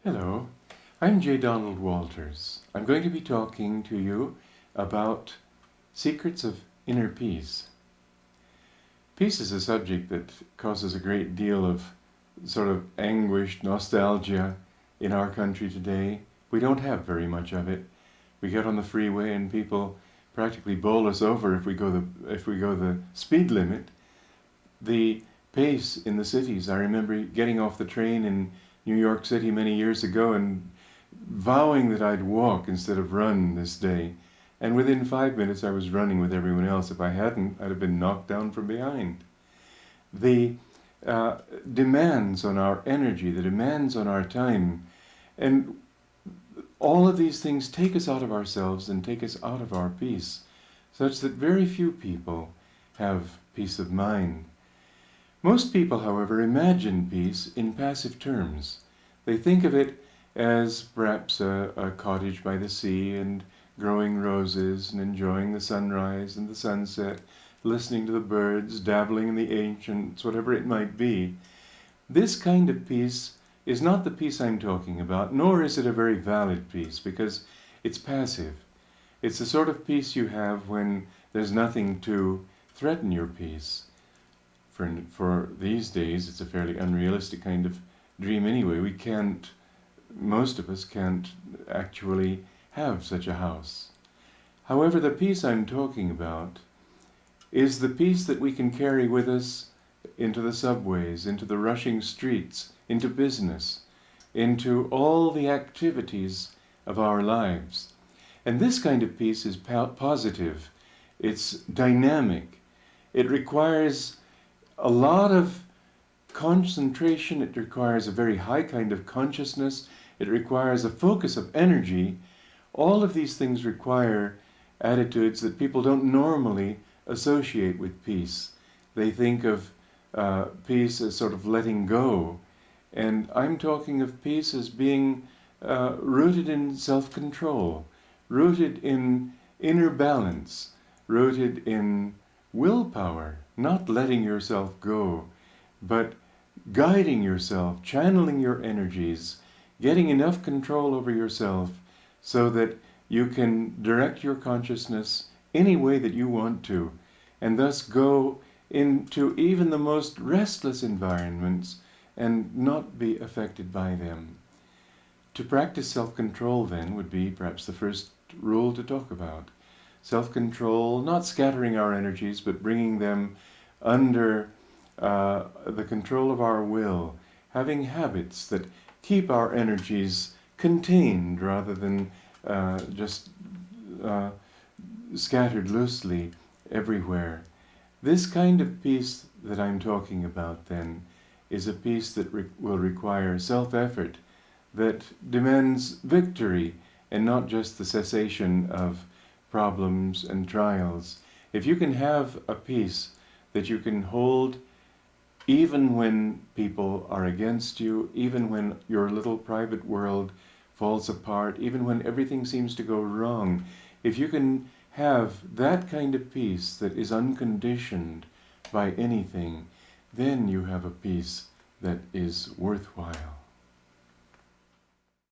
Hello, I'm J. Donald Walters. I'm going to be talking to you about secrets of inner peace. Peace is a subject that causes a great deal of sort of anguish, nostalgia in our country today. We don't have very much of it. We get on the freeway and people practically bowl us over if we go the speed limit. The pace in the cities, I remember getting off the train in New York City many years ago and vowing that I'd walk instead of run this day. And within 5 minutes I was running with everyone else. If I hadn't, I'd have been knocked down from behind. The demands on our energy, the demands on our time, and all of these things take us out of ourselves and take us out of our peace, such that very few people have peace of mind. Most people, however, imagine peace in passive terms. They think of it as perhaps a cottage by the sea and growing roses and enjoying the sunrise and the sunset, listening to the birds, dabbling in the ancients, whatever it might be. This kind of peace is not the peace I'm talking about, nor is it a very valid peace, because it's passive. It's the sort of peace you have when there's nothing to threaten your peace. For these days, it's a fairly unrealistic kind of dream anyway. Most of us can't actually have such a house. However, the peace I'm talking about is the peace that we can carry with us into the subways, into the rushing streets, into business, into all the activities of our lives. And this kind of peace is positive. It's dynamic. It requires a lot of concentration. It requires a very high kind of consciousness. It requires a focus of energy. All of these things require attitudes that people don't normally associate with peace. They think of peace as sort of letting go. And I'm talking of peace as being rooted in self-control, rooted in inner balance, rooted in willpower, not letting yourself go, but guiding yourself, channeling your energies, getting enough control over yourself so that you can direct your consciousness any way that you want to, and thus go into even the most restless environments and not be affected by them. To practice self-control, then, would be perhaps the first rule to talk about. Self-control, not scattering our energies, but bringing them under the control of our will, having habits that keep our energies contained rather than just scattered loosely everywhere. This kind of peace that I'm talking about, then, is a peace that will require self-effort, that demands victory and not just the cessation of problems and trials. If you can have a peace that you can hold even when people are against you, even when your little private world falls apart, even when everything seems to go wrong, if you can have that kind of peace that is unconditioned by anything, then you have a peace that is worthwhile.